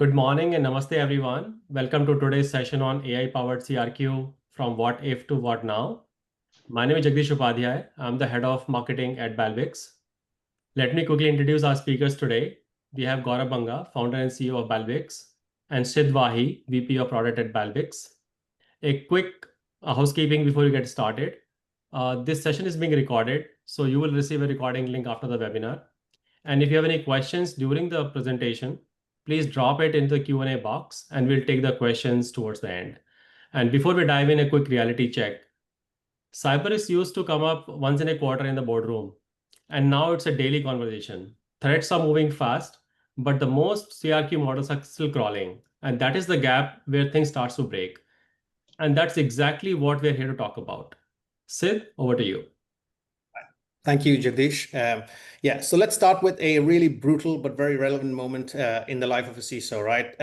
Good morning and namaste everyone. Welcome to today's session on AI-powered CRQ from what if to what now. My name is Jagdish Upadhyay. I'm the head of marketing at Balbix. Let me quickly introduce our speakers today. We have Gaurav Banga, founder and CEO of Balbix, and Sid Wahi, VP of product at Balbix. A quick housekeeping before we get started. This session is being recorded, so you will receive a recording link after the webinar. And if you have any questions during the presentation, please drop it into the Q&A box and we'll take the questions towards the end. And before we dive in, a quick reality check. Cyber is used to come up once in a quarter in the boardroom, and now it's a daily conversation. Threats are moving fast, but the most CRQ models are still crawling, and that is the gap where things start to break. And that's exactly what we're here to talk about. Sid, over to you. Thank you, Jagdish. So let's start with a really brutal but very relevant moment in the life of a CISO, right?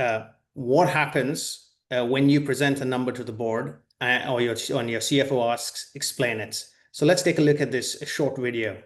What happens when you present a number to the board or your CFO asks, explain it. So let's take a look at this short video.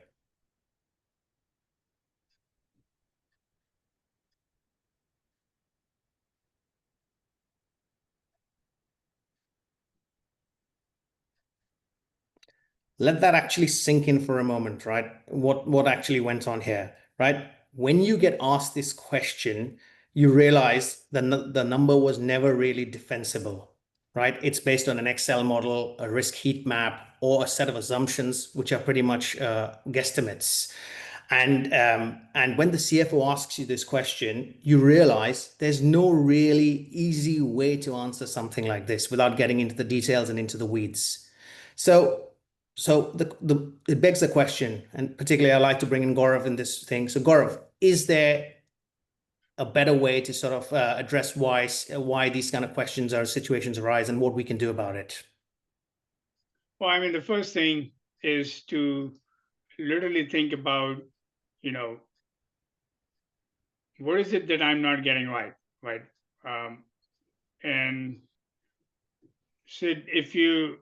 Let that actually sink in for a moment, right? What actually went on here, right? When you get asked this question, you realize the number was never really defensible, right? It's based on an Excel model, a risk heat map, or a set of assumptions, which are pretty much guesstimates. And when the CFO asks you this question, you realize there's no really easy way to answer something like this without getting into the details and into the weeds. So it begs the question, and particularly I like to bring in Gaurav in this thing. So Gaurav, is there a better way to sort of address why these kind of questions or situations arise and what we can do about it? Well, I mean, the first thing is to literally think about, what is it that I'm not getting right? And Sid, if you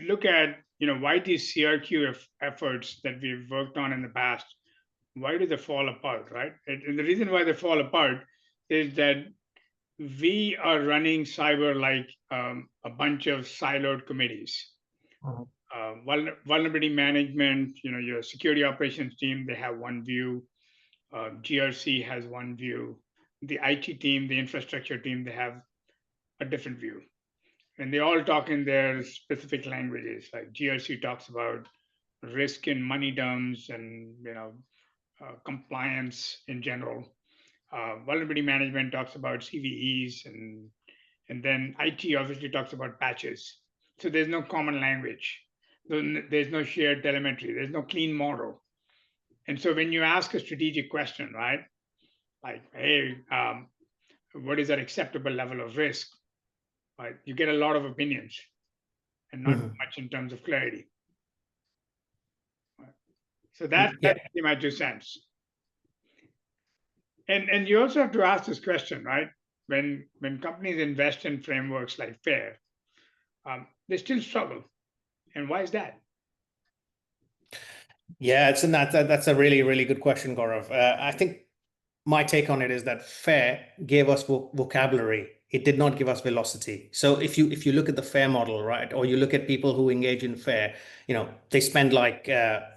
look at, why these CRQ efforts that we've worked on in the past, why do they fall apart, right? And the reason why they fall apart is that we are running cyber like a bunch of siloed committees. Vulnerability management, your security operations team, they have one view. GRC has one view. The IT team, the infrastructure team, they have a different view. And they all talk in their specific languages. Like GRC talks about risk in money terms and compliance in general. Vulnerability management talks about CVEs, and then IT obviously talks about patches. So there's no common language. There's no shared telemetry. There's no clean model. And so when you ask a strategic question, right, like, hey, what is an acceptable level of risk? Right, you get a lot of opinions and not much in terms of clarity. Right. So that's my 2 cents. And you also have to ask this question, right? When companies invest in frameworks like FAIR, they still struggle. And why is that? Yeah, that's a really, really good question, Gaurav. I think my take on it is that FAIR gave us vocabulary. It did not give us velocity. So if you look at the FAIR model, right, or you look at people who engage in FAIR, they spend like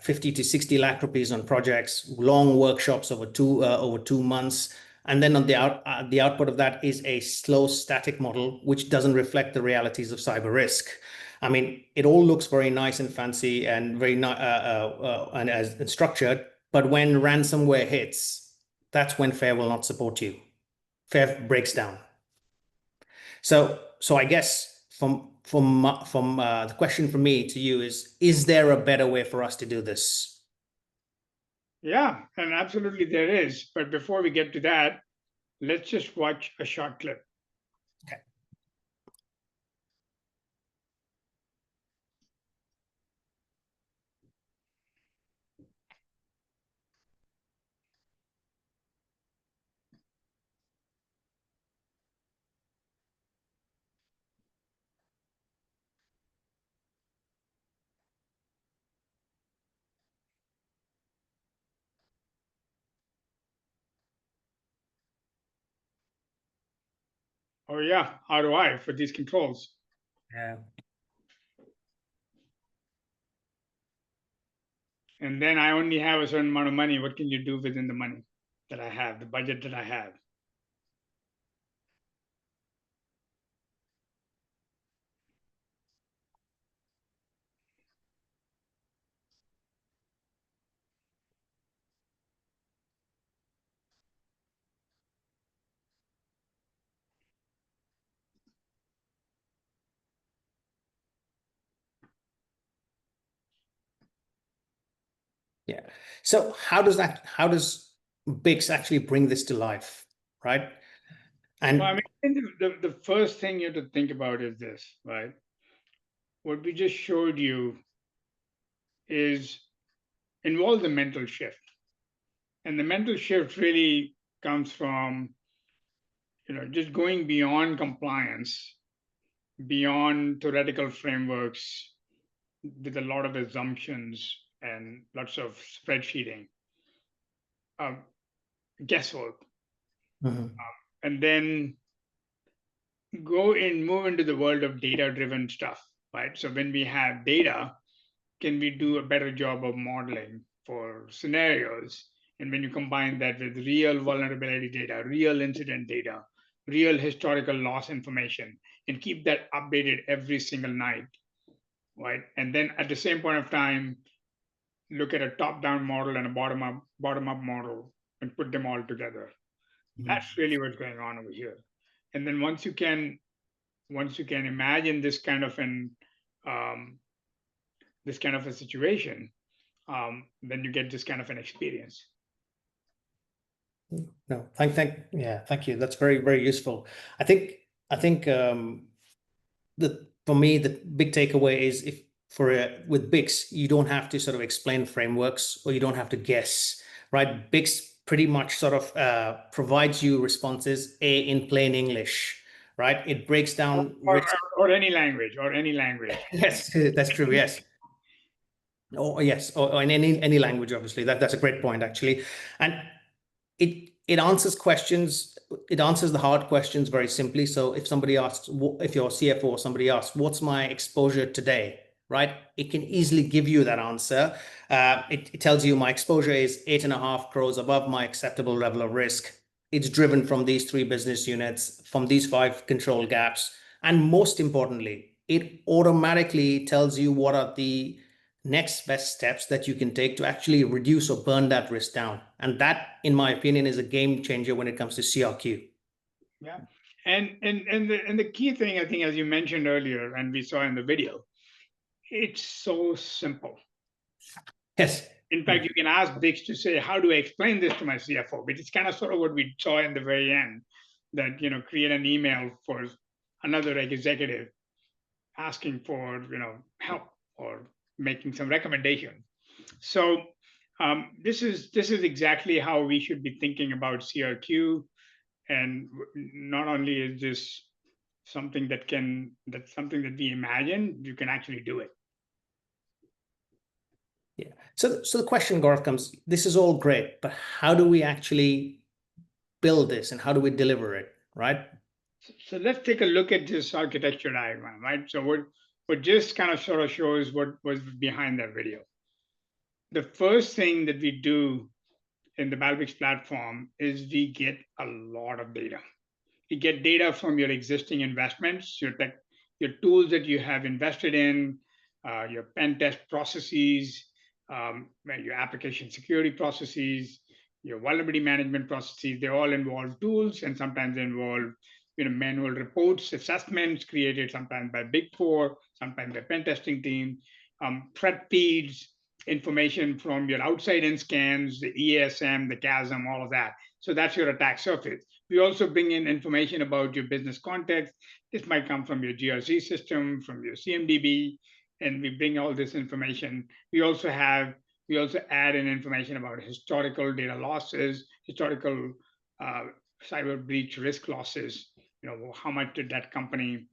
50 to 60 lakh rupees on projects, long workshops over 2 months. And then on the output of that is a slow static model, which doesn't reflect the realities of cyber risk. I mean, it all looks very nice and fancy and very and structured. But when ransomware hits, that's when FAIR will not support you. FAIR breaks down. So I guess from the question from me to you is there a better way for us to do this? Yeah, and absolutely there is. But before we get to that, let's just watch a short clip. Okay. oh yeah, ROI for these controls. Yeah. And then I only have a certain amount of money. What can you do within the money that I have, the budget that I have? Yeah. So how does Bix actually bring this to life, right? And Well, I mean, the first thing you have to think about is this, right? What we just showed you is involves a mental shift. And the mental shift really comes from, just going beyond compliance, beyond theoretical frameworks with a lot of assumptions and lots of spreadsheeting, uh, guesswork, Mhm. and then move into the world of data-driven stuff, right? So when we have data, can we do a better job of modeling for scenarios? And when you combine that with real vulnerability data, real incident data, real historical loss information, and keep that updated every single night, right? And then at the same point of time, look at a top-down model and a bottom-up model and put them all together. That's really what's going on over here. And then once you can imagine this kind of a situation, then you get this kind of an experience. No, thank you. That's very, very useful. I think for me, the big takeaway is with Bix, you don't have to sort of explain frameworks, or you don't have to guess, right? Bix pretty much sort of provides you responses in plain English, right? It breaks down risk. Or any language, Yes, that's true. Yes. Or in any language, obviously. That's a great point, actually. And it answers questions. It answers the hard questions very simply. So if somebody asks, if you're a CFO or somebody asks, what's my exposure today, right? It can easily give you that answer. It tells you my exposure is 8.5 crores above my acceptable level of risk. It's driven from these 3 business units, from these 5 control gaps. And most importantly, it automatically tells you what are the next best steps that you can take to actually reduce or burn that risk down. And that, in my opinion, is a game changer when it comes to CRQ. Yeah. And the key thing, I think, as you mentioned earlier, and we saw in the video, it's so simple. Yes. In fact, you can ask Bix to say, how do I explain this to my CFO? But it's kind of sort of what we saw in the very end, that, create an email for another executive asking for, help or making some recommendation. So this is exactly how we should be thinking about CRQ. And not only is this something that's something that we imagine, you can actually do it. Yeah. So the question, Gaurav, comes, this is all great, but how do we actually build this and how do we deliver it, right? So let's take a look at this architecture diagram, right? So what just kind of sort of shows what was behind that video. The first thing that we do in the Balbix platform is we get a lot of data. You get data from your existing investments, your tools that you have invested in, your pen test processes, your application security processes, your vulnerability management processes. They all involve tools, and sometimes they involve manual reports, assessments created sometimes by Big Four, sometimes by pen testing team, threat feeds, information from your outside in scans, the EASM, the CASM, all of that. So that's your attack surface. We also bring in information about your business context. This might come from your GRC system, from your CMDB, and we bring all this information. We also add in information about historical data losses, historical cyber breach risk losses. How much did that company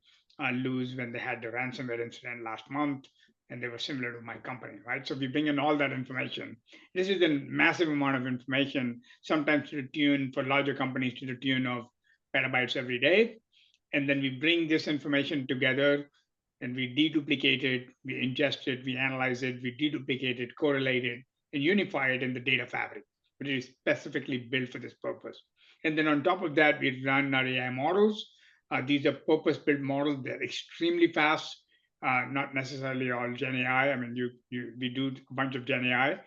lose when they had the ransomware incident last month, and they were similar to my company, right? So we bring in all that information. This is a massive amount of information, sometimes to the tune, for larger companies, to the tune of petabytes every day. And then we bring this information together and we deduplicate it, we ingest it, we analyze it, we deduplicate it, correlate it, and unify it in the data fabric, which is specifically built for this purpose. And then on top of that, we run our AI models. These are purpose-built models. They're extremely fast, not necessarily all Gen AI. I mean, we do a bunch of Gen AI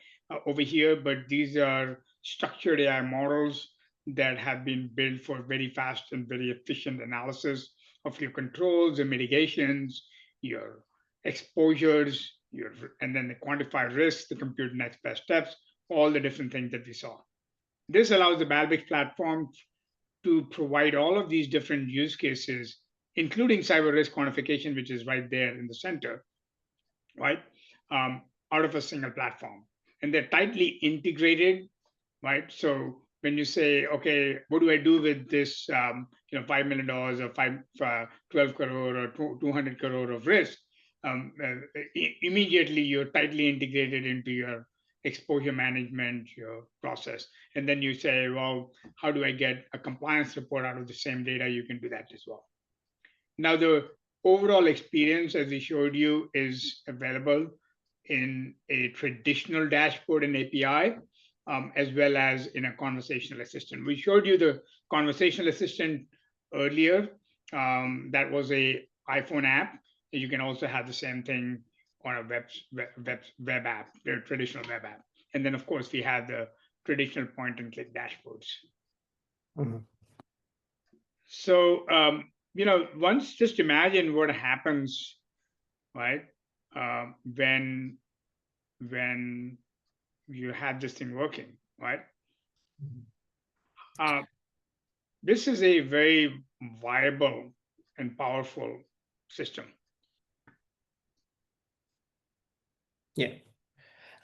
over here, but these are structured AI models that have been built for very fast and very efficient analysis of your controls and mitigations, your exposures, and then the quantify risks, the compute next best steps, all the different things that we saw. This allows the Balbix platform to provide all of these different use cases, including cyber risk quantification, which is right there in the center, right? Out of a single platform. And they're tightly integrated, right? So when you say, okay, what do I do with this, $5 million or 12 crore or 200 crore of risk? Immediately you're tightly integrated into your exposure management, your process. And then you say, well, how do I get a compliance report out of the same data? You can do that as well. Now, the overall experience, as we showed you, is available in a traditional dashboard and API, as well as in a conversational assistant. We showed you the conversational assistant earlier. That was a iPhone app. You can also have the same thing on a web app, the traditional web app. And then, of course, we have the traditional point-and-click dashboards. Mm-hmm. So, once just imagine what happens, right, when you have this thing working, right? This is a very viable and powerful system. Yeah,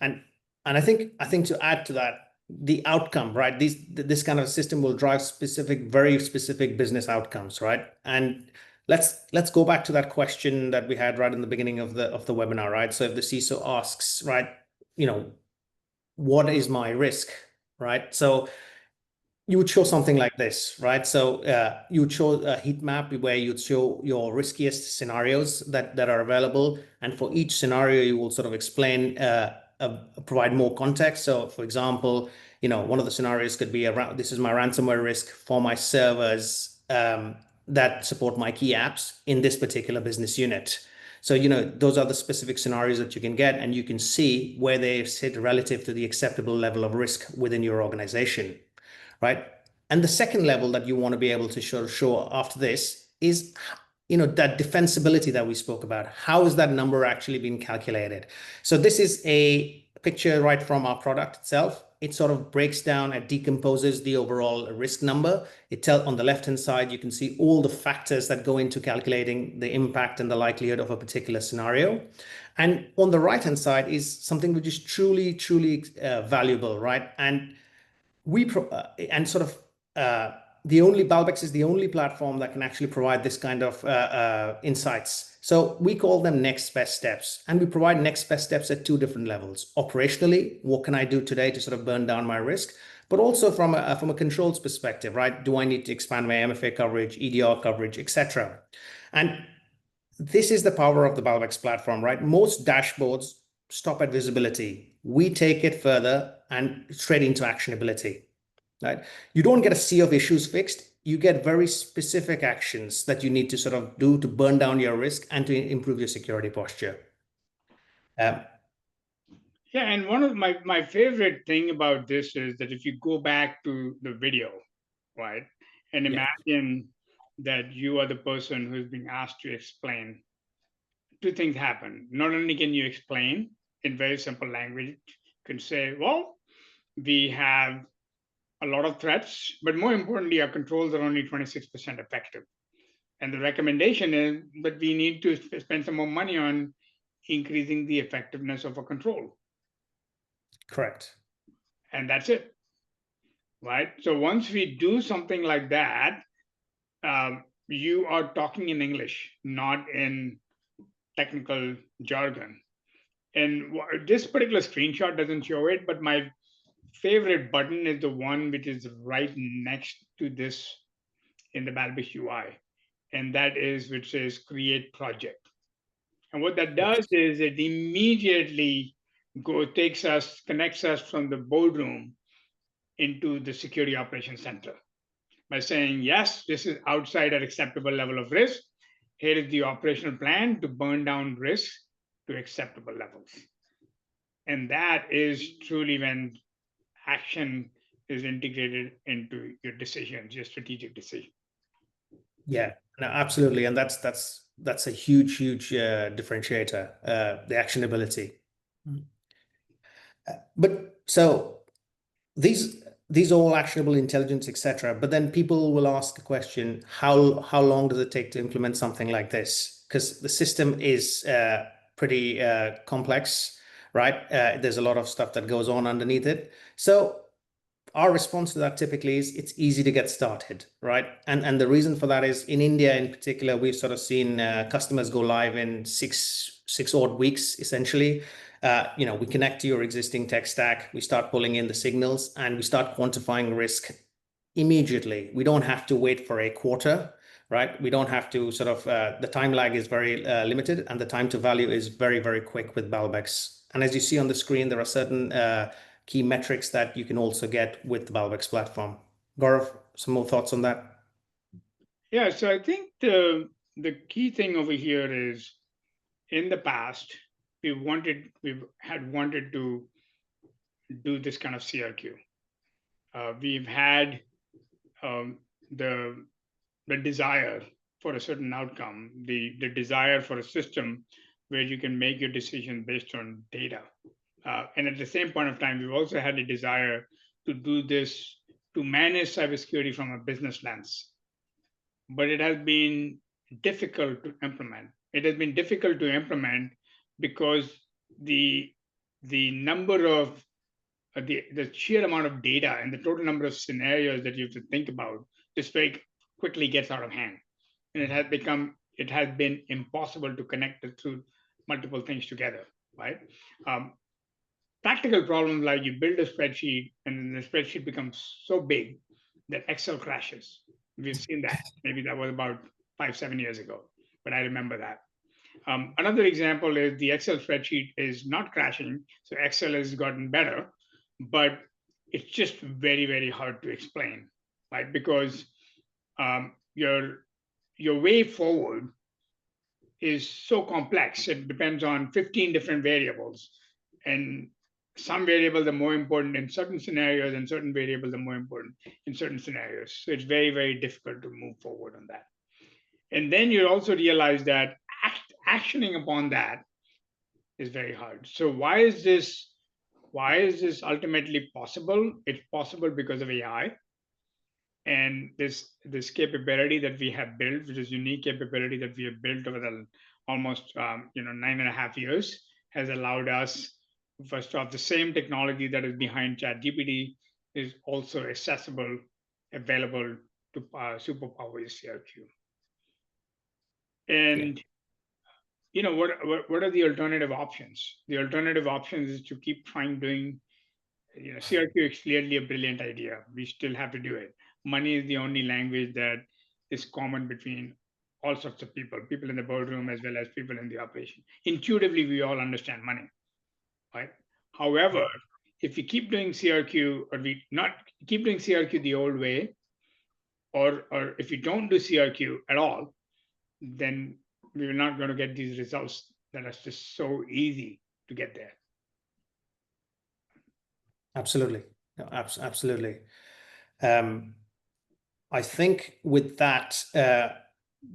and I think to add to that, the outcome, right? This kind of system will drive very specific business outcomes, right? And let's go back to that question that we had right in the beginning of the webinar, right? So if the CISO asks, right, what is my risk, right? So you would show something like this, right? So you would show a heat map where you'd show your riskiest scenarios that are available. And for each scenario, you will sort of explain, provide more context. So for example, one of the scenarios could be around, this is my ransomware risk for my servers that support my key apps in this particular business unit. So, those are the specific scenarios that you can get, and you can see where they sit relative to the acceptable level of risk within your organization. Right. And the second level that you want to be able to show after this is, that defensibility that we spoke about. How is that number actually being calculated? So this is a picture right from our product itself. It sort of breaks down and decomposes the overall risk number. On the left-hand side, you can see all the factors that go into calculating the impact and the likelihood of a particular scenario. And on the right-hand side is something which is truly, truly valuable, right? And Balbix is the only platform that can actually provide this kind of insights. So we call them next best steps, and we provide next best steps at two different levels. Operationally, what can I do today to sort of burn down my risk? But also from a controls perspective, right? Do I need to expand my MFA coverage, EDR coverage, etc.? And this is the power of the Balbix platform, right? Most dashboards stop at visibility. We take it further and straight into actionability, right? You don't get a sea of issues fixed. You get very specific actions that you need to sort of do to burn down your risk and to improve your security posture. Yeah, and one of my favorite thing about this is that if you go back to the video, right, and imagine that you are the person who's being asked to explain, two things happen. Not only can you explain in very simple language, you can say, well, we have a lot of threats, but more importantly, our controls are only 26% effective. And the recommendation is that we need to spend some more money on increasing the effectiveness of a control. Correct. And that's it, right? So once we do something like that, you are talking in English, not in technical jargon. And this particular screenshot doesn't show it, but my favorite button is the one which is right next to this in the Balbix UI. and that is which says create project. And what that does is it immediately connects us from the boardroom into the security operations center by saying, yes, this is outside an acceptable level of risk. Here is the operational plan to burn down risk to acceptable levels. And that is truly when action is integrated into your decisions, your strategic decision. Yeah, no, absolutely. And that's a huge differentiator, the actionability. But so these are all actionable intelligence, etc. But then people will ask the question, how long does it take to implement something like this? Because the system is pretty complex, right? There's a lot of stuff that goes on underneath it. So our response to that typically is it's easy to get started, right? And the reason for that is in India in particular, we've sort of seen customers go live in six odd weeks, essentially. We connect to your existing tech stack, we start pulling in the signals, and we start quantifying risk immediately. We don't have to wait for a quarter, right? We don't have to sort of, the time lag is very limited, and the time to value is very, very quick with Balbix. And as you see on the screen, there are certain key metrics that you can also get with the Balbix platform. Gaurav, some more thoughts on that? Yeah, so I think the key thing over here is in the past, we had wanted to do this kind of CRQ. We've had the desire for a certain outcome, the desire for a system where you can make your decision based on data. And at the same point of time, we've also had a desire to do this, to manage cybersecurity from a business lens. But it has been difficult to implement. It has been difficult to implement because the number of the sheer amount of data and the total number of scenarios that you have to think about just very quickly gets out of hand, and it has been impossible to connect the two multiple things together, right? Practical problems like you build a spreadsheet and then the spreadsheet becomes so big that Excel crashes. We've seen that. Maybe that was about 5-7 years ago, but I remember that. Another example is the Excel spreadsheet is not crashing, so Excel has gotten better, but it's just very, very hard to explain, right? Because your way forward is so complex. It depends on 15 different variables, and some variables are more important in certain scenarios, and certain variables are more important in certain scenarios. So it's very, very difficult to move forward on that. And then you also realize that actioning upon that is very hard. So why is this ultimately possible? It's possible because of AI. And this capability that we have built, which is unique capability that we have built over the almost 9.5 years, has allowed us, first off, the same technology that is behind ChatGPT is also accessible, available to superpower CRQ. And what are the alternative options? The alternative options is to keep trying doing. CRQ is clearly a brilliant idea. We still have to do it. Money is the only language that is common between all sorts of people in the boardroom as well as people in the operation. Intuitively, we all understand money, right? However, if we keep doing CRQ or we not keep doing CRQ the old way, or if we don't do CRQ at all, then we're not going to get these results that are just so easy to get there. Absolutely. No, absolutely. I think with that,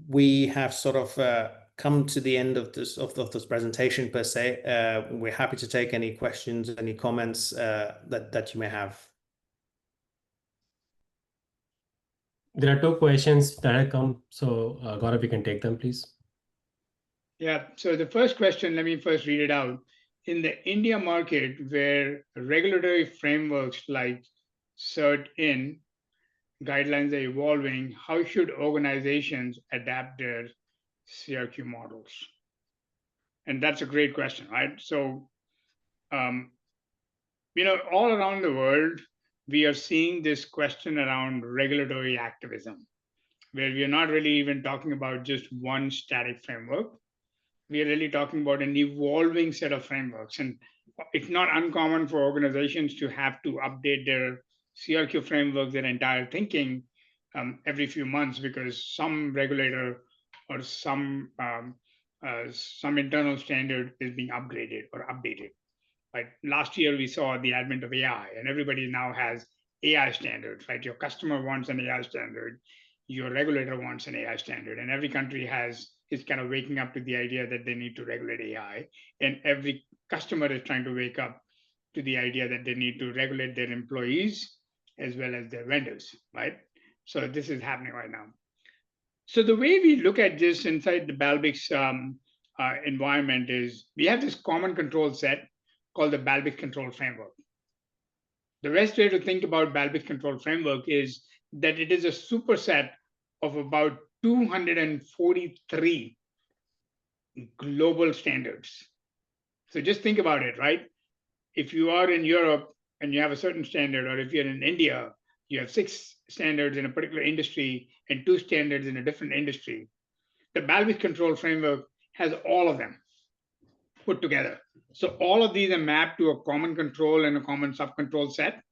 we have sort of come to the end of this presentation per se. We're happy to take any questions, any comments that you may have. There are 2 questions that have come. So Gaurav, you can take them, please. Yeah. So the first question, let me first read it out. In the India market, where regulatory frameworks like CERT-in guidelines are evolving, how should organizations adapt their CRQ models? And that's a great question, right? So, all around the world, we are seeing this question around regulatory activism, where we are not really even talking about just one static framework. We are really talking about an evolving set of frameworks. And it's not uncommon for organizations to have to update their CRQ framework, their entire thinking every few months, because some regulator or some internal standard is being upgraded or updated. Like last year, we saw the advent of AI, and everybody now has AI standards, right? Your customer wants an AI standard, your regulator wants an AI standard, and every country is kind of waking up to the idea that they need to regulate AI, and every customer is trying to wake up to the idea that they need to regulate their employees as well as their vendors, right? So this is happening right now. So the way we look at this inside the Balbix environment is we have this common control set called the Balbix control framework. The best way to think about Balbix control framework is that it is a superset of about 243 global standards. So just think about it, right? If you are in Europe and you have a certain standard, or if you're in India, you have 6 standards in a particular industry and 2 standards in a different industry. The Balbix control framework has all of them put together. So all of these are mapped to a common control and a common sub-control set,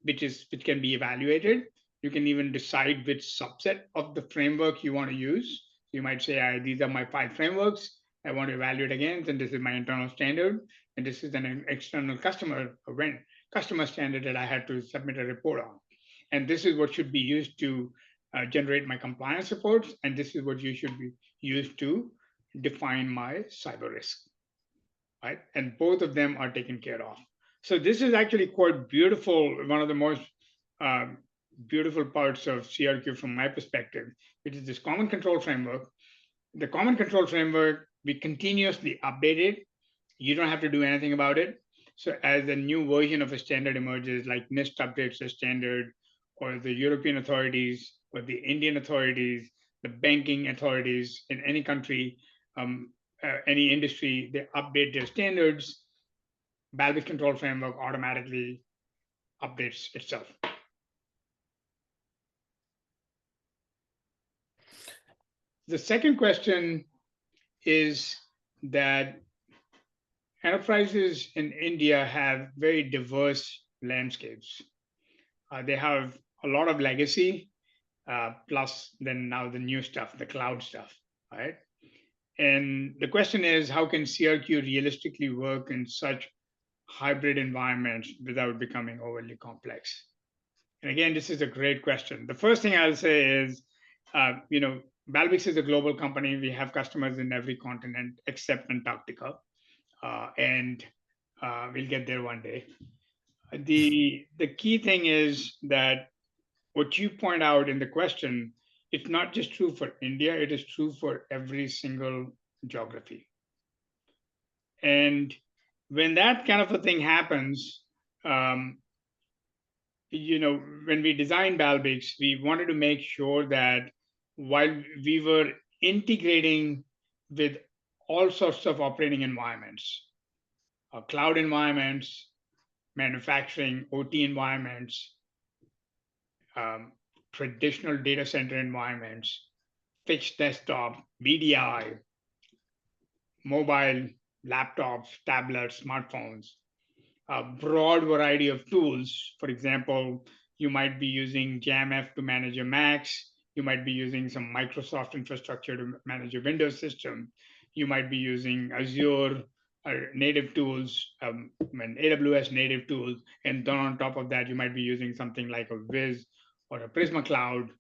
which can be evaluated. You can even decide which subset of the framework you want to use. You might say, these are my 5 frameworks I want to evaluate against, and this is my internal standard, and this is an external customer standard that I had to submit a report on. And this is what should be used to generate my compliance reports, and this is what you should be used to define my cyber risk, right? And both of them are taken care of. So this is actually quite beautiful, one of the most beautiful parts of CRQ from my perspective, which is this common control framework. The common control framework, we continuously update it. You don't have to do anything about it. So as a new version of a standard emerges, like NIST updates the standard, or the European authorities, or the Indian authorities, the banking authorities in any country, any industry, they update their standards, Balbix control framework automatically updates itself. The second question is that enterprises in India have very diverse landscapes. They have a lot of legacy, plus then now the new stuff, the cloud stuff, right? And the question is, how can CRQ realistically work in such hybrid environments without becoming overly complex? And again, this is a great question. The first thing I'll say is, Balbix is a global company. We have customers in every continent except Antarctica, and we'll get there one day. The key thing is that what you point out in the question, it's not just true for India, it is true for every single geography. And when that kind of a thing happens, when we designed Balbix, we wanted to make sure that while we were integrating with all sorts of operating environments, cloud environments, manufacturing, OT environments, traditional data center environments, fixed desktop, VDI, mobile, laptops, tablets, smartphones, a broad variety of tools. For example, you might be using JAMF to manage your Macs. You might be using some Microsoft infrastructure to manage your Windows system. You might be using Azure native tools, and AWS native tools. And then on top of that, you might be using something like a Wiz or a Prisma Cloud.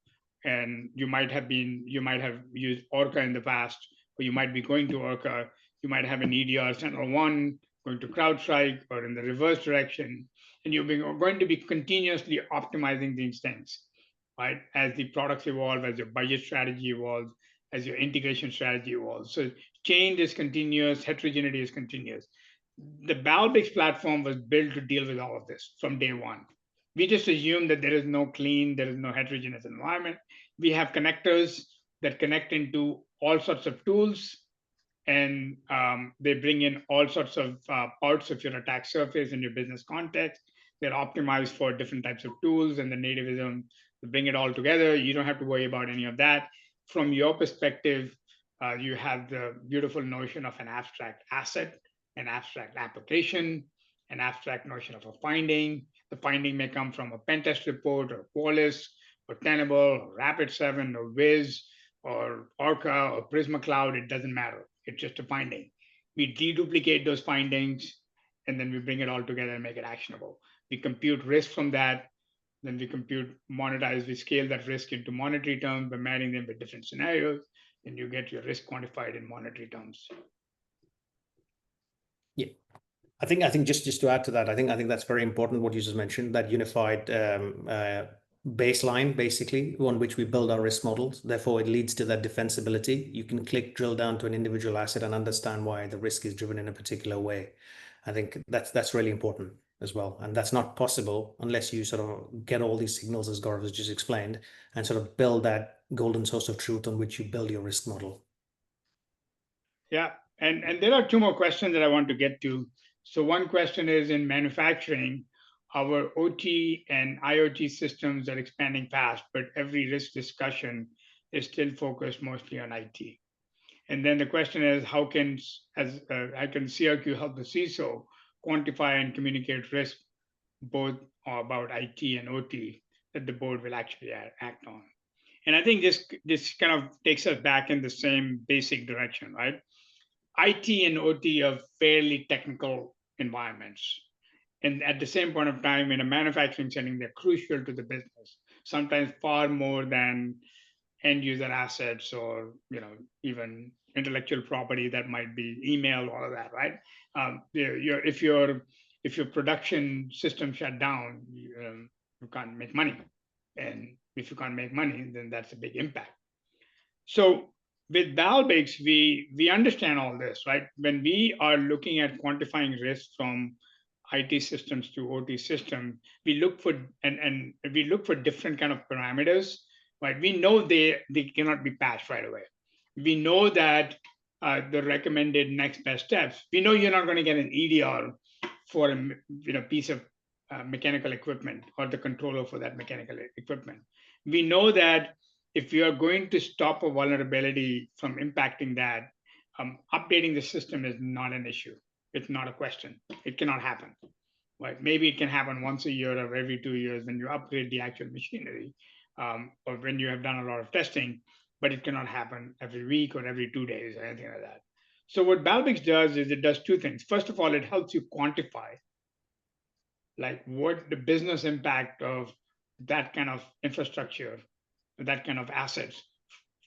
And you might have used Orca in the past, or you might be going to Orca. You might have an EDR SentinelOne going to CrowdStrike, or in the reverse direction. And you're going to be continuously optimizing these things, right? As the products evolve, as your budget strategy evolves, as your integration strategy evolves. So change is continuous, heterogeneity is continuous. The Balbix platform was built to deal with all of this from day one. We just assume that there is no heterogeneous environment. We have connectors that connect into all sorts of tools, and they bring in all sorts of parts of your attack surface and your business context. They're optimized for different types of tools and the nativism, bring it all together. You don't have to worry about any of that. From your perspective, you have the beautiful notion of an abstract asset, an abstract application, an abstract notion of a finding. The finding may come from a pen test report or Qualys or Tenable or Rapid7 or Wiz or Orca or Prisma Cloud. It doesn't matter. It's just a finding. We deduplicate those findings, and then we bring it all together and make it actionable. We compute risk from that. Then we monetize, we scale that risk into monetary terms by marrying them with different scenarios, and you get your risk quantified in monetary terms. Yeah, I think just to add to that, I think that's very important what you just mentioned, that unified baseline, basically, on which we build our risk models. Therefore, it leads to that defensibility. You can drill down to an individual asset and understand why the risk is driven in a particular way. I think that's really important as well. And that's not possible unless you sort of get all these signals, as Gaurav has just explained, and sort of build that golden source of truth on which you build your risk model. Yeah, and there are two more questions that I want to get to. So one question is, in manufacturing, our OT and IoT systems are expanding fast, but every risk discussion is still focused mostly on IT. And then the question is, how can CRQ help the CISO quantify and communicate risk, both about IT and OT, that the board will actually act on? And I think this kind of takes us back in the same basic direction, right? IT and OT are fairly technical environments. And at the same point of time, in a manufacturing setting, they're crucial to the business, sometimes far more than end user assets or even intellectual property that might be email, all of that, right? If your production system shut down, you can't make money. And if you can't make money, then that's a big impact. So with Balbix, we understand all this, right? When we are looking at quantifying risk from IT systems to OT systems, we look for we look for different kind of parameters, right? We know they cannot be patched right away. We know that the recommended next best steps. We know you're not going to get an EDR for a piece of mechanical equipment or the controller for that mechanical equipment. We know that if you are going to stop a vulnerability from impacting that, updating the system is not an issue. It's not a question. It cannot happen. Right? Maybe it can happen once a year or every 2 years when you upgrade the actual machinery, or when you have done a lot of testing, but it cannot happen every week or every 2 days or anything like that. So what Balbix does is it does two things. First of all, it helps you quantify like what the business impact of that kind of infrastructure, that kind of assets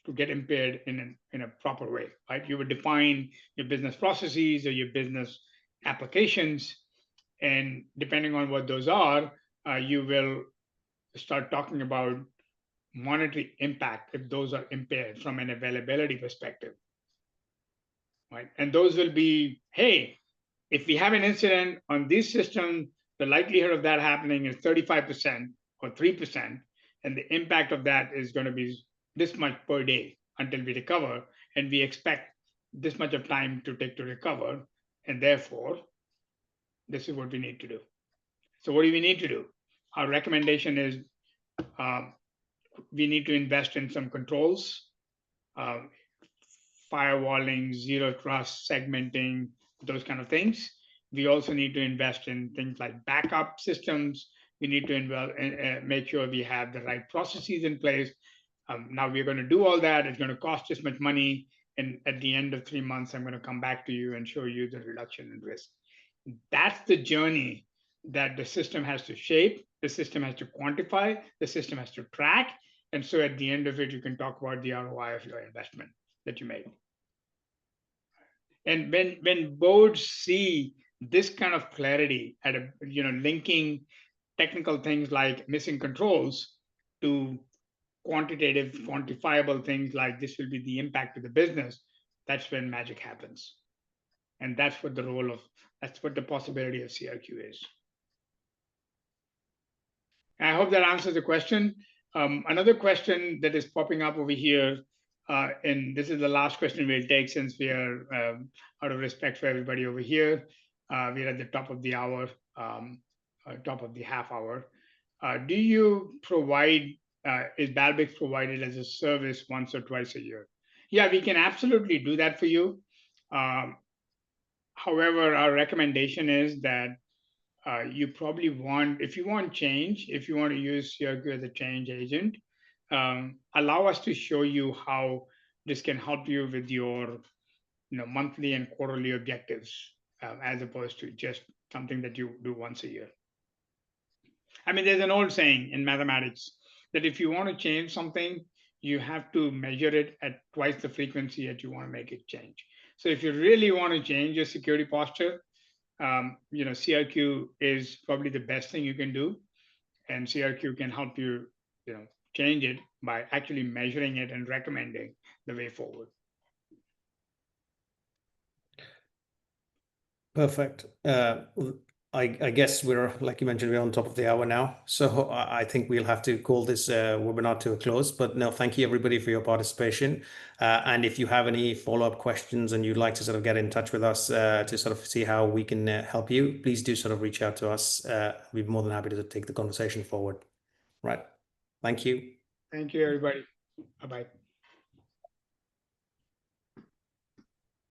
to get impaired in a proper way, right? You would define your business processes or your business applications, and depending on what those are, you will start talking about monetary impact if those are impaired from an availability perspective, right? And those will be, hey, if we have an incident on this system, the likelihood of that happening is 35% or 3%, and the impact of that is going to be this much per day until we recover, and we expect this much of time to take to recover, and therefore, this is what we need to do. So what do we need to do? Our recommendation is we need to invest in some controls, firewalling, zero trust, segmenting, those kind of things. We also need to invest in things like backup systems. We need to make sure we have the right processes in place. Now we're going to do all that. It's going to cost this much money. And at the end of 3 months, I'm going to come back to you and show you the reduction in risk. That's the journey that the system has to shape, the system has to quantify, the system has to track. And so at the end of it, you can talk about the ROI of your investment that you made. And when boards see this kind of clarity at linking technical things like missing controls to quantitative, quantifiable things like this will be the impact to the business, that's when magic happens. And that's what the possibility of CRQ is. I hope that answers the question. Another question that is popping up over here, and this is the last question we'll take since we are, out of respect for everybody over here, we're at the top of the hour, top of the half hour. Do you provide is Balbix provided as a service once or twice a year? Yeah, we can absolutely do that for you. However, our recommendation is that you probably want, if you want change, if you want to use CRQ as a change agent, allow us to show you how this can help you with your monthly and quarterly objectives, as opposed to just something that you do once a year. I mean, there's an old saying in mathematics that if you want to change something, you have to measure it at twice the frequency that you want to make it change. So if you really want to change your security posture, CRQ is probably the best thing you can do, and CRQ can help you, change it by actually measuring it and recommending the way forward. Perfect. I guess we're, like you mentioned, we're on top of the hour now. So I think we'll have to call this webinar to a close. But no, thank you everybody for your participation. And if you have any follow-up questions and you'd like to sort of get in touch with us to sort of see how we can help you, please do sort of reach out to us. We'd be more than happy to take the conversation forward. Right. Thank you. Thank you, everybody. Bye-bye.